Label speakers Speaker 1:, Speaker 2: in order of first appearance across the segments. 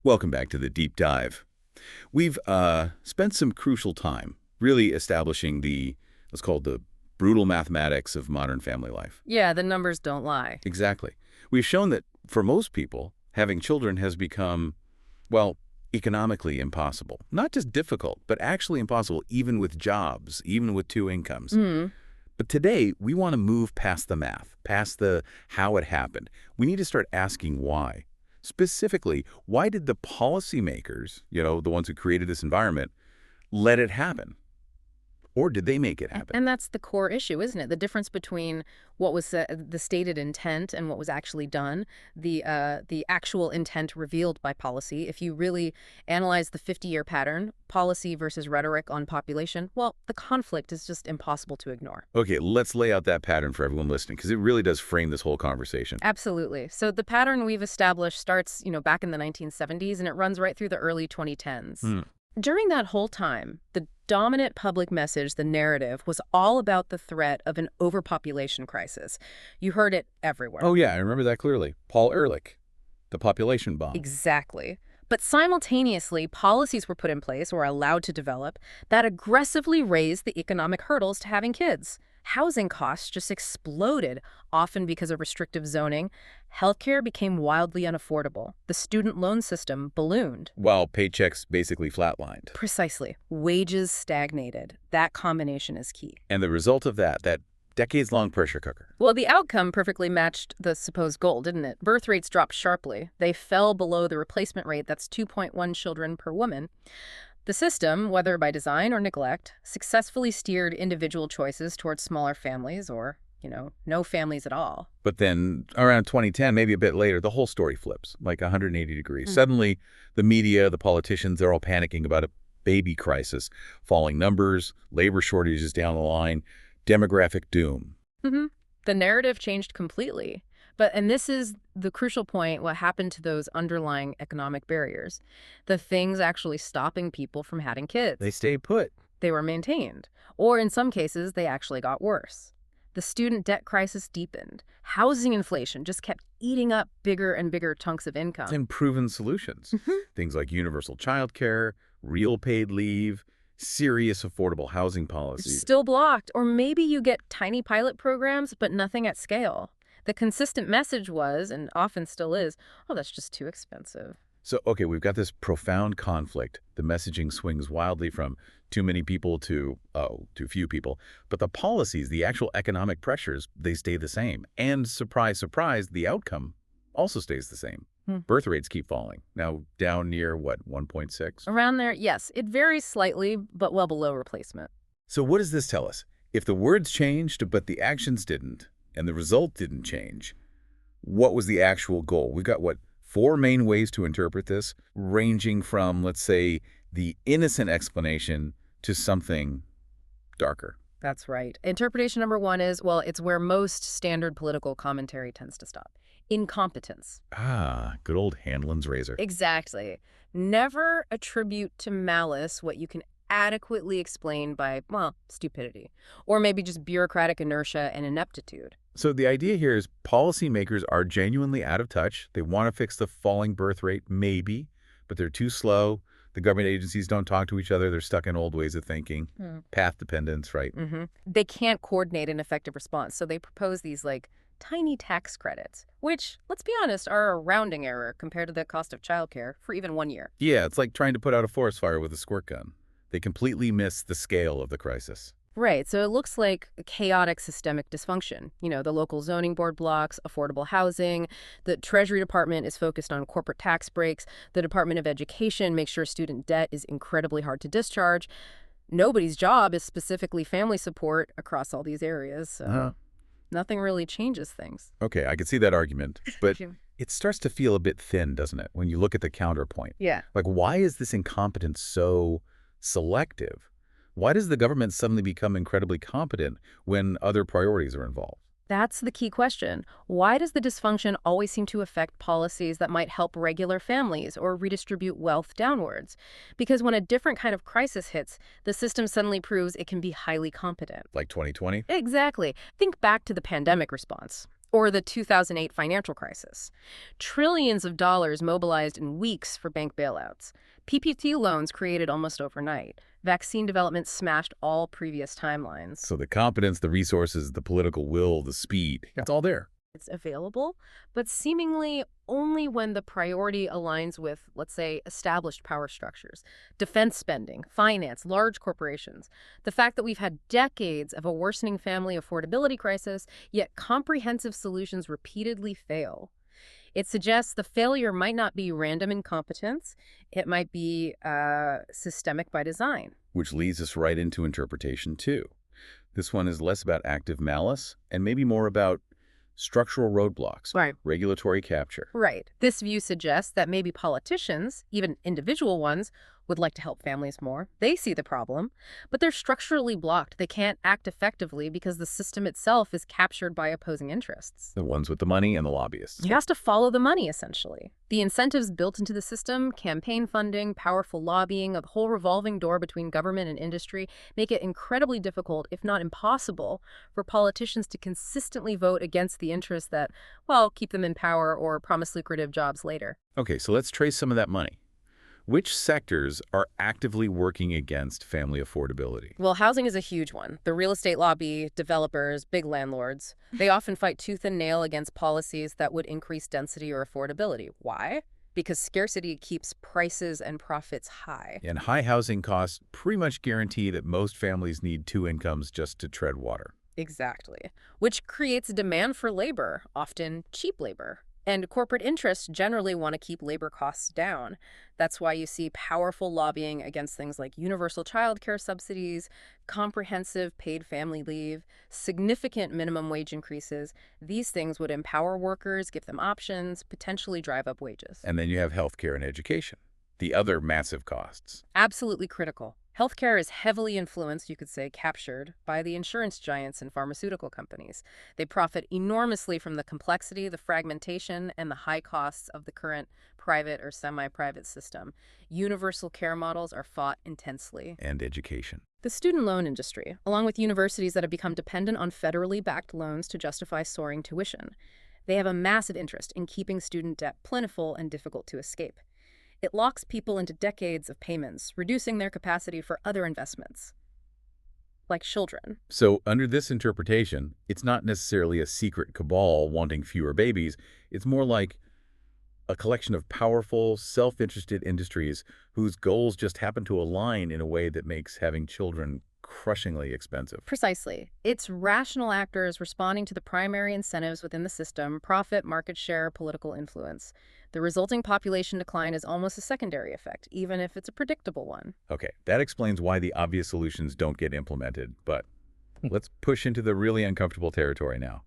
Speaker 1: Welcome back to the deep dive. We've spent some crucial time really establishing let's call it the brutal mathematics of modern family life.
Speaker 2: Yeah, the numbers don't lie.
Speaker 1: Exactly. We've shown that for most people, having children has become, well, economically impossible. Not just difficult, but actually impossible even with jobs, even with two incomes.
Speaker 2: Mm.
Speaker 1: But today, we want to move past the math, past the how it happened. We need to start asking why. Specifically, why did the policymakers, the ones who created this environment, let it happen? Or did they make it happen?
Speaker 2: And that's the core issue, isn't it? The difference between what was the stated intent and what was actually done, the actual intent revealed by policy. If you really analyze the 50-year pattern, policy versus rhetoric on population, well, the conflict is just impossible to ignore.
Speaker 1: Okay, let's lay out that pattern for everyone listening, because it really does frame this whole conversation.
Speaker 2: Absolutely. So the pattern we've established starts, back in the 1970s, and it runs right through the early 2010s. During that whole time, the dominant public message, the narrative, was all about the threat of an overpopulation crisis. You heard it everywhere.
Speaker 1: Oh, yeah, I remember that clearly. Paul Ehrlich, the population bomb.
Speaker 2: Exactly. But simultaneously, policies were put in place or allowed to develop that aggressively raised the economic hurdles to having kids. Housing costs just exploded, often because of restrictive zoning. Healthcare became wildly unaffordable. The student loan system ballooned.
Speaker 1: While paychecks basically flatlined.
Speaker 2: Precisely. Wages stagnated. That combination is key.
Speaker 1: And the result of that decades-long pressure cooker.
Speaker 2: Well, the outcome perfectly matched the supposed goal, didn't it? Birth rates dropped sharply. They fell below the replacement rate, that's 2.1 children per woman. The system, whether by design or neglect, successfully steered individual choices towards smaller families or, no families at all.
Speaker 1: But then around 2010, maybe a bit later, the whole story flips, like 180 degrees. Suddenly, the media, the politicians, they're all panicking about a baby crisis, falling numbers, labor shortages down the line, demographic doom.
Speaker 2: The narrative changed completely. And this is the crucial point, what happened to those underlying economic barriers. The things actually stopping people from having kids.
Speaker 1: They stayed put.
Speaker 2: They were maintained. Or in some cases, they actually got worse. The student debt crisis deepened. Housing inflation just kept eating up bigger and bigger chunks of income.
Speaker 1: And proven solutions. Things like universal child care, real paid leave, serious affordable housing policies.
Speaker 2: Still blocked. Or maybe you get tiny pilot programs, but nothing at scale. The consistent message was, and often still is, oh, that's just too expensive.
Speaker 1: So, okay, we've got this profound conflict. The messaging swings wildly from too many people to, too few people. But the policies, the actual economic pressures, they stay the same. And surprise, surprise, the outcome also stays the same. Birth rates keep falling. Now down near, 1.6?
Speaker 2: Around there, yes. It varies slightly, but well below replacement.
Speaker 1: So what does this tell us? If the words changed, but the actions didn't, and the result didn't change, what was the actual goal? We've got, 4 main ways to interpret this, ranging from, let's say, the innocent explanation to something darker.
Speaker 2: That's right. Interpretation number 1 is, well, it's where most standard political commentary tends to stop. Incompetence.
Speaker 1: Ah, good old Hanlon's razor.
Speaker 2: Exactly. Never attribute to malice what you can adequately explain by, well, stupidity. Or maybe just bureaucratic inertia and ineptitude.
Speaker 1: So the idea here is policymakers are genuinely out of touch. They want to fix the falling birth rate, maybe, but they're too slow. The government agencies don't talk to each other. They're stuck in old ways of thinking. Path dependence, right?
Speaker 2: They can't coordinate an effective response, so they propose these, tiny tax credits, which, let's be honest, are a rounding error compared to the cost of childcare for even 1 year.
Speaker 1: Yeah, it's like trying to put out a forest fire with a squirt gun. They completely miss the scale of the crisis.
Speaker 2: Right, so it looks like a chaotic systemic dysfunction. The local zoning board blocks, affordable housing, the Treasury Department is focused on corporate tax breaks, the Department of Education makes sure student debt is incredibly hard to discharge. Nobody's job is specifically family support across all these areas, so nothing really changes things.
Speaker 1: Okay, I can see that argument, but it starts to feel a bit thin, doesn't it, when you look at the counterpoint?
Speaker 2: Yeah.
Speaker 1: Why is this incompetence so selective? Why does the government suddenly become incredibly competent when other priorities are involved?
Speaker 2: That's the key question. Why does the dysfunction always seem to affect policies that might help regular families or redistribute wealth downwards? Because when a different kind of crisis hits, the system suddenly proves it can be highly competent.
Speaker 1: Like 2020?
Speaker 2: Exactly. Think back to the pandemic response. Or the 2008 financial crisis. Trillions of dollars mobilized in weeks for bank bailouts. PPP loans created almost overnight. Vaccine development smashed all previous timelines.
Speaker 1: So the competence, the resources, the political will, the speed, it's all there.
Speaker 2: It's available, but seemingly only when the priority aligns with, let's say, established power structures, defense spending, finance, large corporations. The fact that we've had decades of a worsening family affordability crisis, yet comprehensive solutions repeatedly fail. It suggests the failure might not be random incompetence, it might be systemic by design.
Speaker 1: Which leads us right into interpretation two. This one is less about active malice and maybe more about structural roadblocks,
Speaker 2: Right.
Speaker 1: regulatory capture.
Speaker 2: Right. This view suggests that maybe politicians, even individual ones, would like to help families more. They see the problem, but they're structurally blocked. They can't act effectively because the system itself is captured by opposing interests.
Speaker 1: The ones with the money and the lobbyists.
Speaker 2: It has to follow the money, essentially. The incentives built into the system, campaign funding, powerful lobbying, a whole revolving door between government and industry, make it incredibly difficult, if not impossible, for politicians to consistently vote against the interests that, well, keep them in power or promise lucrative jobs later.
Speaker 1: Okay, so let's trace some of that money. Which sectors are actively working against family affordability?
Speaker 2: Well, housing is a huge one. The real estate lobby, developers, big landlords, they often fight tooth and nail against policies that would increase density or affordability. Why? Because scarcity keeps prices and profits high.
Speaker 1: And high housing costs pretty much guarantee that most families need two incomes just to tread water.
Speaker 2: Exactly. Which creates a demand for labor, often cheap labor. And corporate interests generally want to keep labor costs down. That's why you see powerful lobbying against things like universal child care subsidies, comprehensive paid family leave, significant minimum wage increases. These things would empower workers, give them options, potentially drive up wages.
Speaker 1: And then you have healthcare and education, the other massive costs.
Speaker 2: Absolutely critical. Healthcare is heavily influenced, you could say, captured by the insurance giants and pharmaceutical companies. They profit enormously from the complexity, the fragmentation, and the high costs of the current private or semi-private system. Universal care models are fought intensely.
Speaker 1: And education.
Speaker 2: The student loan industry, along with universities that have become dependent on federally backed loans to justify soaring tuition. They have a massive interest in keeping student debt plentiful and difficult to escape. It locks people into decades of payments, reducing their capacity for other investments, like children.
Speaker 1: So under this interpretation, it's not necessarily a secret cabal wanting fewer babies. It's more like a collection of powerful, self-interested industries whose goals just happen to align in a way that makes having children crushingly expensive.
Speaker 2: Precisely. It's rational actors responding to the primary incentives within the system: profit, market share, political influence. The resulting population decline is almost a secondary effect, even if it's a predictable one.
Speaker 1: Okay, that explains why the obvious solutions don't get implemented, but let's push into the really uncomfortable territory now.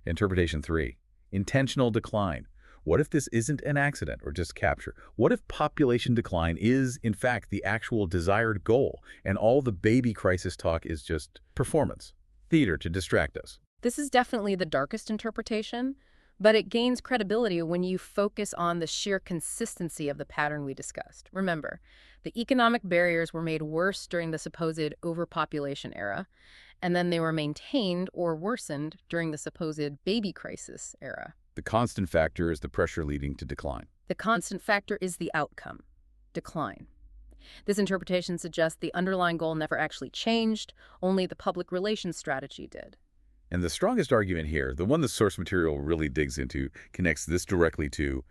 Speaker 1: Interpretation 3, intentional decline. What if this isn't an accident or just capture? What if population decline is, in fact, the actual desired goal, and all the baby crisis talk is just performance, theater to distract us?
Speaker 2: This is definitely the darkest interpretation, but it gains credibility when you focus on the sheer consistency of the pattern we discussed. Remember, the economic barriers were made worse during the supposed overpopulation era, and then they were maintained or worsened during the supposed baby crisis era.
Speaker 1: The constant factor is the pressure leading to decline.
Speaker 2: The constant factor is the outcome: decline. This interpretation suggests the underlying goal never actually changed, only the public relations strategy did.
Speaker 1: And the strongest argument here, the one the source material really digs into, connects this directly to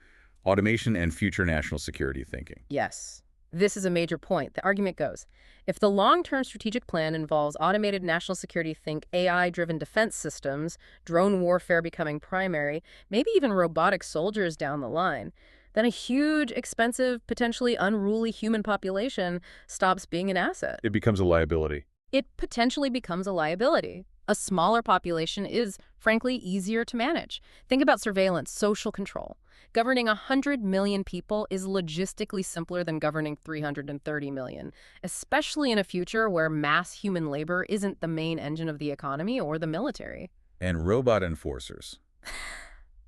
Speaker 1: automation and future national security thinking.
Speaker 2: Yes. This is a major point. The argument goes, if the long-term strategic plan involves automated national security, think AI-driven defense systems, drone warfare becoming primary, maybe even robotic soldiers down the line, then a huge, expensive, potentially unruly human population stops being an asset.
Speaker 1: It becomes a liability.
Speaker 2: It potentially becomes a liability. A smaller population is, frankly, easier to manage. Think about surveillance, social control. Governing 100 million people is logistically simpler than governing 330 million, especially in a future where mass human labor isn't the main engine of the economy or the military.
Speaker 1: And robot enforcers.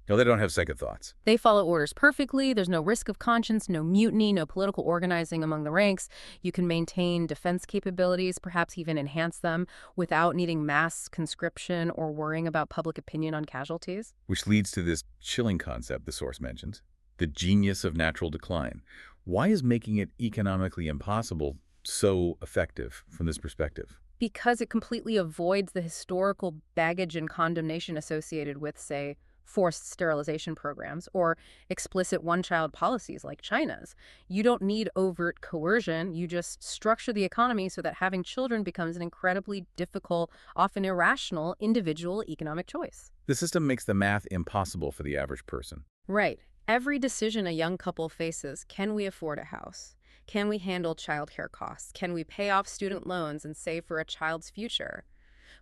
Speaker 1: No, they don't have second thoughts.
Speaker 2: They follow orders perfectly. There's no risk of conscience, no mutiny, no political organizing among the ranks. You can maintain defense capabilities, perhaps even enhance them, without needing mass conscription or worrying about public opinion on casualties.
Speaker 1: Which leads to this chilling concept the source mentions, the genius of natural decline. Why is making it economically impossible so effective from this perspective?
Speaker 2: Because it completely avoids the historical baggage and condemnation associated with, say, forced sterilization programs or explicit one-child policies like China's. You don't need overt coercion. You just structure the economy so that having children becomes an incredibly difficult, often irrational, individual economic choice.
Speaker 1: The system makes the math impossible for the average person.
Speaker 2: Right. Every decision a young couple faces, can we afford a house? Can we handle childcare costs? Can we pay off student loans and save for a child's future?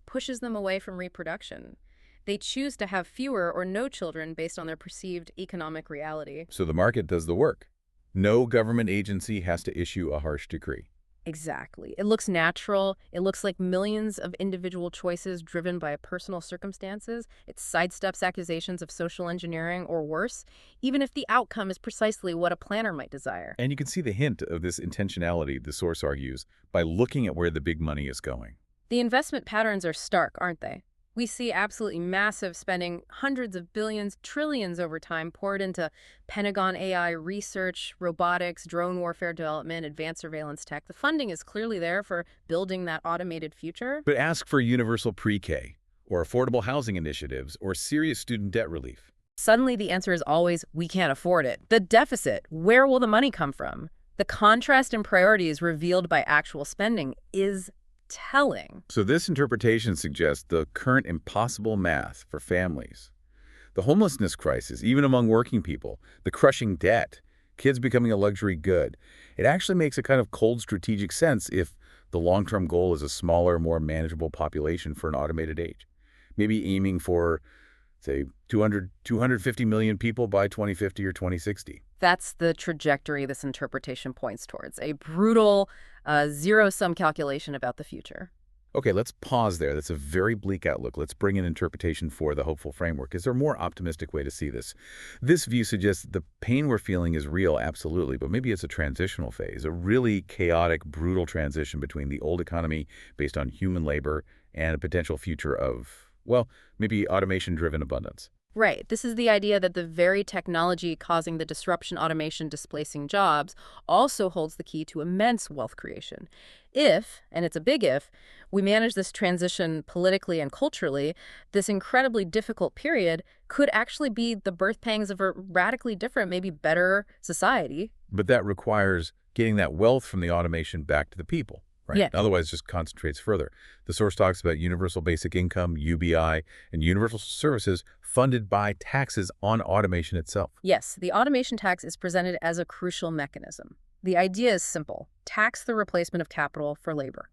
Speaker 2: Pushes them away from reproduction. They choose to have fewer or no children based on their perceived economic reality.
Speaker 1: So the market does the work. No government agency has to issue a harsh decree.
Speaker 2: Exactly. It looks natural. It looks like millions of individual choices driven by personal circumstances. It sidesteps accusations of social engineering or worse, even if the outcome is precisely what a planner might desire.
Speaker 1: And you can see the hint of this intentionality, the source argues, by looking at where the big money is going.
Speaker 2: The investment patterns are stark, aren't they? We see absolutely massive spending, hundreds of billions, trillions over time poured into Pentagon AI research, robotics, drone warfare development, advanced surveillance tech. The funding is clearly there for building that automated future.
Speaker 1: But ask for universal pre-K, or affordable housing initiatives, or serious student debt relief.
Speaker 2: Suddenly the answer is always, we can't afford it. The deficit, where will the money come from? The contrast in priorities revealed by actual spending is telling.
Speaker 1: So this interpretation suggests the current impossible math for families. The homelessness crisis, even among working people, the crushing debt, kids becoming a luxury good. It actually makes a kind of cold strategic sense if the long-term goal is a smaller, more manageable population for an automated age. Maybe aiming for, say, 250 million people by 2050 or 2060.
Speaker 2: That's the trajectory this interpretation points towards, a brutal, zero-sum calculation about the future.
Speaker 1: Okay, let's pause there. That's a very bleak outlook. Let's bring in interpretation for the hopeful framework. Is there a more optimistic way to see this? This view suggests the pain we're feeling is real, absolutely, but maybe it's a transitional phase, a really chaotic, brutal transition between the old economy based on human labor and a potential future of, well, maybe automation-driven abundance.
Speaker 2: Right. This is the idea that the very technology causing the disruption, automation, displacing jobs also holds the key to immense wealth creation. If, and it's a big if, we manage this transition politically and culturally, this incredibly difficult period could actually be the birth pangs of a radically different, maybe better society.
Speaker 1: But that requires getting that wealth from the automation back to the people. Right?
Speaker 2: Yeah.
Speaker 1: Otherwise, it just concentrates further. The source talks about universal basic income, UBI, and universal services funded by taxes on automation itself.
Speaker 2: Yes, the automation tax is presented as a crucial mechanism. The idea is simple. Tax the replacement of capital for labor.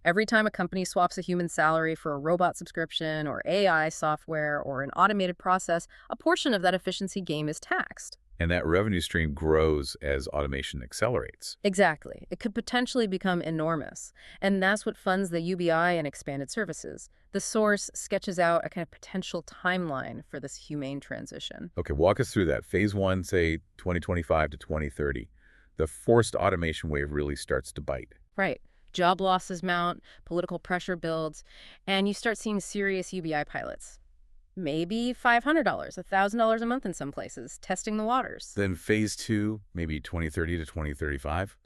Speaker 2: Every time a company swaps a human salary for a robot subscription or AI software or an automated process, a portion of that efficiency gain is taxed.
Speaker 1: And that revenue stream grows as automation accelerates.
Speaker 2: Exactly. It could potentially become enormous. And that's what funds the UBI and expanded services. The source sketches out a kind of potential timeline for this humane transition.
Speaker 1: Okay, walk us through that. Phase one, say 2025 to 2030. The forced automation wave really starts to bite.
Speaker 2: Right. Job losses mount, political pressure builds, and you start seeing serious UBI pilots. Maybe $500, $1,000 a month in some places, testing the waters.
Speaker 1: Then phase two, maybe 2030 to 2035,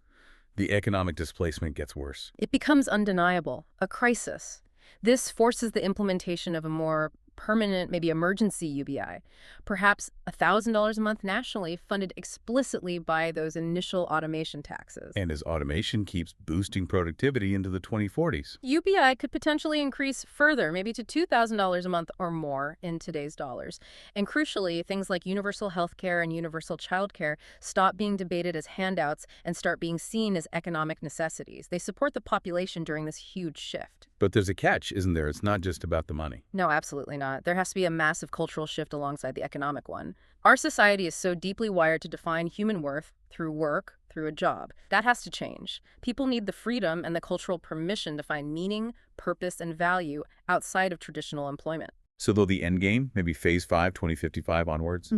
Speaker 1: the economic displacement gets worse.
Speaker 2: It becomes undeniable, a crisis. This forces the implementation of a more permanent, maybe emergency UBI, perhaps $1,000 a month nationally, funded explicitly by those initial automation taxes.
Speaker 1: And as automation keeps boosting productivity into the 2040s.
Speaker 2: UBI could potentially increase further, maybe to $2,000 a month or more in today's dollars. And crucially, things like universal health care and universal child care stop being debated as handouts and start being seen as economic necessities. They support the population during this huge shift.
Speaker 1: But there's a catch, isn't there? It's not just about the money.
Speaker 2: No, absolutely not. There has to be a massive cultural shift alongside the economic one. Our society is so deeply wired to define human worth through work, through a job. That has to change. People need the freedom and the cultural permission to find meaning, purpose, and value outside of traditional employment.
Speaker 1: So though the end game, maybe phase 5, 2055 onwards,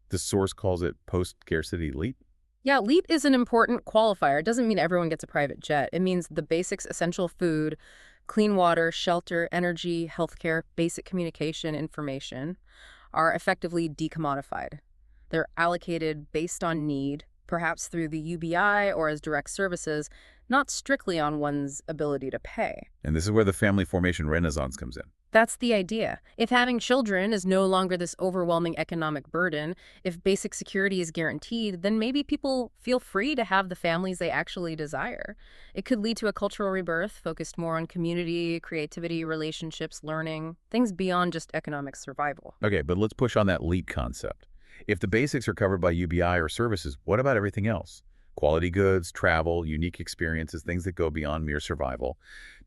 Speaker 1: the source calls it post-scarcity elite?
Speaker 2: Yeah, LEAP is an important qualifier. It doesn't mean everyone gets a private jet. It means the basics, essential food, clean water, shelter, energy, healthcare, basic communication, information are effectively decommodified. They're allocated based on need, perhaps through the UBI or as direct services, not strictly on one's ability to pay.
Speaker 1: And this is where the family formation renaissance comes in.
Speaker 2: That's the idea. If having children is no longer this overwhelming economic burden, if basic security is guaranteed, then maybe people feel free to have the families they actually desire. It could lead to a cultural rebirth focused more on community, creativity, relationships, learning, things beyond just economic survival.
Speaker 1: Okay, but let's push on that leap concept. If the basics are covered by UBI or services, what about everything else? Quality goods, travel, unique experiences, things that go beyond mere survival.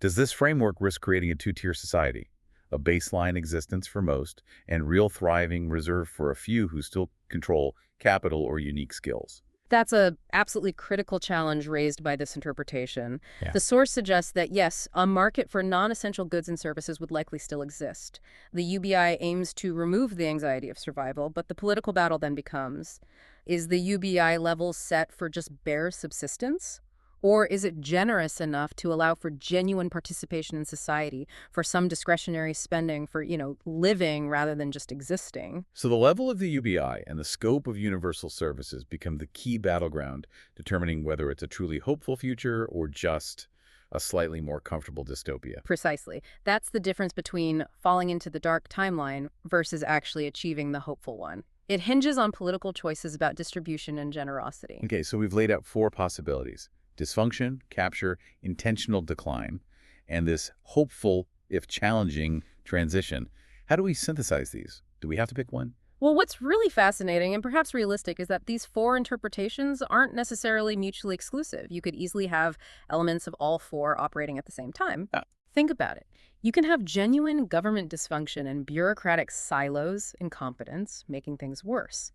Speaker 1: Does this framework risk creating a two-tier society? A baseline existence for most, and real thriving reserved for a few who still control capital or unique skills?
Speaker 2: That's a absolutely critical challenge raised by this interpretation.
Speaker 1: Yeah.
Speaker 2: The source suggests that, yes, a market for non-essential goods and services would likely still exist. The UBI aims to remove the anxiety of survival, but the political battle then becomes, is the UBI level set for just bare subsistence? Or is it generous enough to allow for genuine participation in society, for some discretionary spending for, living rather than just existing?
Speaker 1: So the level of the UBI and the scope of universal services become the key battleground, determining whether it's a truly hopeful future or just a slightly more comfortable dystopia.
Speaker 2: Precisely. That's the difference between falling into the dark timeline versus actually achieving the hopeful one. It hinges on political choices about distribution and generosity.
Speaker 1: Okay, so we've laid out 4 possibilities: dysfunction, capture, intentional decline, and this hopeful, if challenging, transition. How do we synthesize these? Do we have to pick one?
Speaker 2: Well, what's really fascinating and perhaps realistic is that these 4 interpretations aren't necessarily mutually exclusive. You could easily have elements of all 4 operating at the same time. Think about it. You can have genuine government dysfunction and bureaucratic silos, incompetence, making things worse.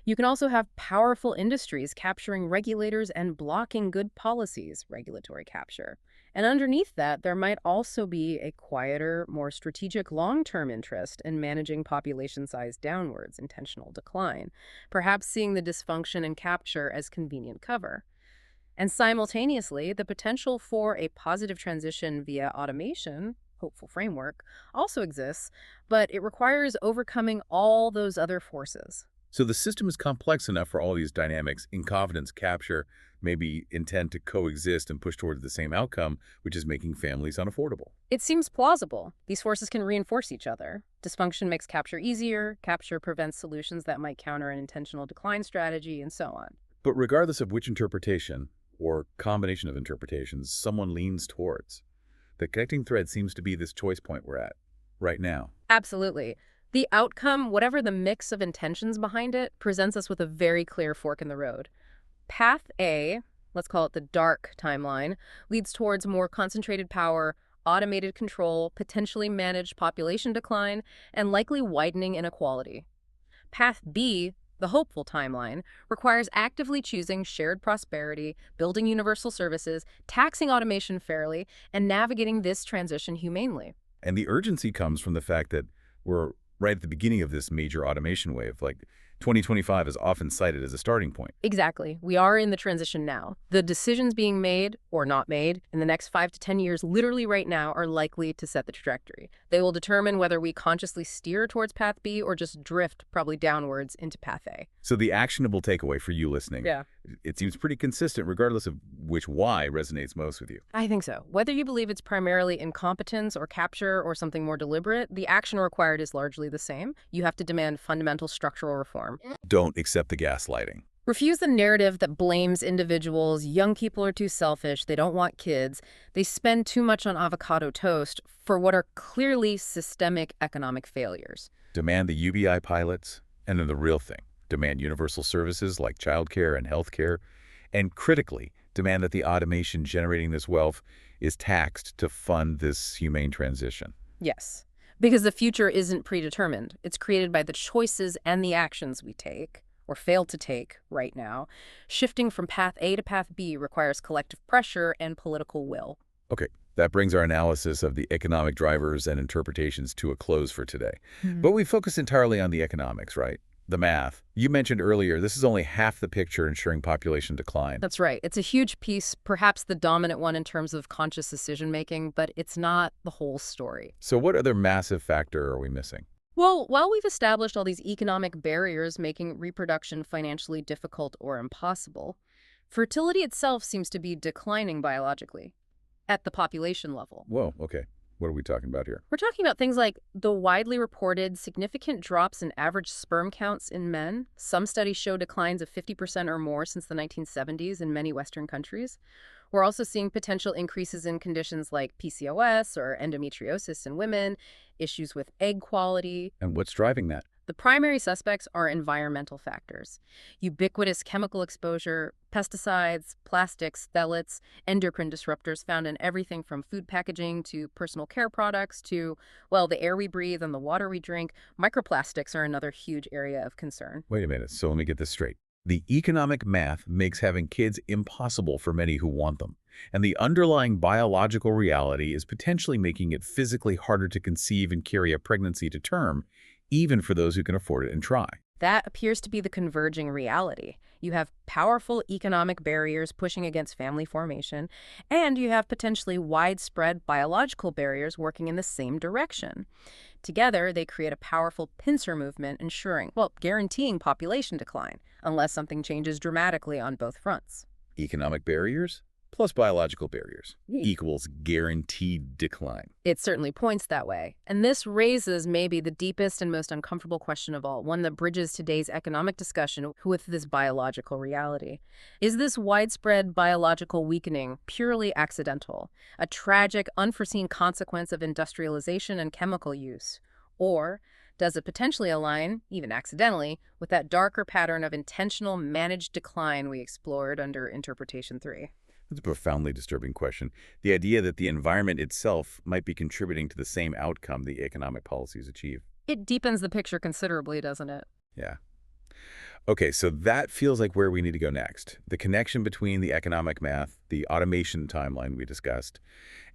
Speaker 2: You can also have powerful industries capturing regulators and blocking good policies, regulatory capture. And underneath that, there might also be a quieter, more strategic long-term interest in managing population size downwards, intentional decline, perhaps seeing the dysfunction and capture as convenient cover. And simultaneously, the potential for a positive transition via automation, hopeful framework, also exists, but it requires overcoming all those other forces.
Speaker 1: So the system is complex enough for all these dynamics, incompetence, capture, maybe intend to coexist and push towards the same outcome, which is making families unaffordable.
Speaker 2: It seems plausible. These forces can reinforce each other. Dysfunction makes capture easier, capture prevents solutions that might counter an intentional decline strategy, and so on.
Speaker 1: But regardless of which interpretation, or combination of interpretations, someone leans towards, the connecting thread seems to be this choice point we're at right now.
Speaker 2: Absolutely. The outcome, whatever the mix of intentions behind it, presents us with a very clear fork in the road. Path A, let's call it the dark timeline, leads towards more concentrated power, automated control, potentially managed population decline, and likely widening inequality. Path B, the hopeful timeline, requires actively choosing shared prosperity, building universal services, taxing automation fairly, and navigating this transition humanely.
Speaker 1: And the urgency comes from the fact that we're right at the beginning of this major automation wave. Like 2025 is often cited as a starting point.
Speaker 2: Exactly. We are in the transition now. The decisions being made or not made in the next 5 to 10 years, literally right now, are likely to set the trajectory. They will determine whether we consciously steer towards path B or just drift probably downwards into path A.
Speaker 1: So the actionable takeaway for you listening, it seems pretty consistent regardless of which why resonates most with you.
Speaker 2: I think so. Whether you believe it's primarily incompetence or capture or something more deliberate, the action required is largely the same. You have to demand fundamental structural reform.
Speaker 1: Don't accept the gaslighting.
Speaker 2: Refuse the narrative that blames individuals. Young people are too selfish. They don't want kids. They spend too much on avocado toast for what are clearly systemic economic failures.
Speaker 1: Demand the UBI pilots, and then the real thing. Demand universal services like childcare and healthcare, and critically, demand that the automation generating this wealth is taxed to fund this humane transition.
Speaker 2: Yes, because the future isn't predetermined. It's created by the choices and the actions we take, or fail to take, right now. Shifting from path A to path B requires collective pressure and political will.
Speaker 1: Okay, That brings our analysis of the economic drivers and interpretations to a close for today.
Speaker 2: Mhm.
Speaker 1: But we focus entirely on the economics, right? The math. You mentioned earlier, this is only half the picture ensuring population decline.
Speaker 2: That's right. It's a huge piece, perhaps the dominant one in terms of conscious decision-making, but it's not the whole story.
Speaker 1: So what other massive factor are we missing?
Speaker 2: Well, while we've established all these economic barriers making reproduction financially difficult or impossible, fertility itself seems to be declining biologically at the population level.
Speaker 1: Whoa, okay. What are we talking about here?
Speaker 2: We're talking about things like the widely reported significant drops in average sperm counts in men. Some studies show declines of 50% or more since the 1970s in many Western countries. We're also seeing potential increases in conditions like PCOS or endometriosis in women, issues with egg quality.
Speaker 1: And what's driving that?
Speaker 2: The primary suspects are environmental factors: ubiquitous chemical exposure, pesticides, plastics, phthalates, endocrine disruptors found in everything from food packaging to personal care products to, well, the air we breathe and the water we drink. Microplastics are another huge area of concern.
Speaker 1: Wait a minute, so let me get this straight. The economic math makes having kids impossible for many who want them, and the underlying biological reality is potentially making it physically harder to conceive and carry a pregnancy to term, even for those who can afford it and try.
Speaker 2: That appears to be the converging reality. You have powerful economic barriers pushing against family formation, and you have potentially widespread biological barriers working in the same direction. Together, they create a powerful pincer movement ensuring, well, guaranteeing population decline, unless something changes dramatically on both fronts.
Speaker 1: Economic barriers plus biological barriers equals guaranteed decline.
Speaker 2: It certainly points that way. And this raises maybe the deepest and most uncomfortable question of all, one that bridges today's economic discussion with this biological reality. Is this widespread biological weakening purely accidental, a tragic, unforeseen consequence of industrialization and chemical use? Or does it potentially align, even accidentally, with that darker pattern of intentional managed decline we explored under Interpretation 3?
Speaker 1: That's a profoundly disturbing question. The idea that the environment itself might be contributing to the same outcome the economic policies achieve.
Speaker 2: It deepens the picture considerably, doesn't it?
Speaker 1: Yeah. Okay, so that feels like where we need to go next. The connection between the economic math, the automation timeline we discussed,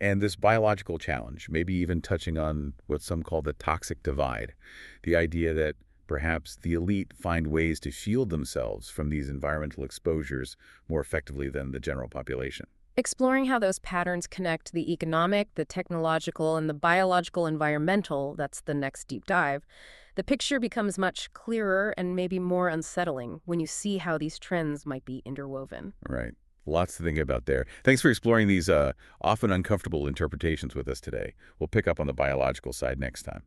Speaker 1: and this biological challenge, maybe even touching on what some call the toxic divide. The idea that perhaps the elite find ways to shield themselves from these environmental exposures more effectively than the general population.
Speaker 2: Exploring how those patterns connect the economic, the technological, and the biological environmental, that's the next deep dive. The picture becomes much clearer and maybe more unsettling when you see how these trends might be interwoven.
Speaker 1: Right. Lots to think about there. Thanks for exploring these often uncomfortable interpretations with us today. We'll pick up on the biological side next time.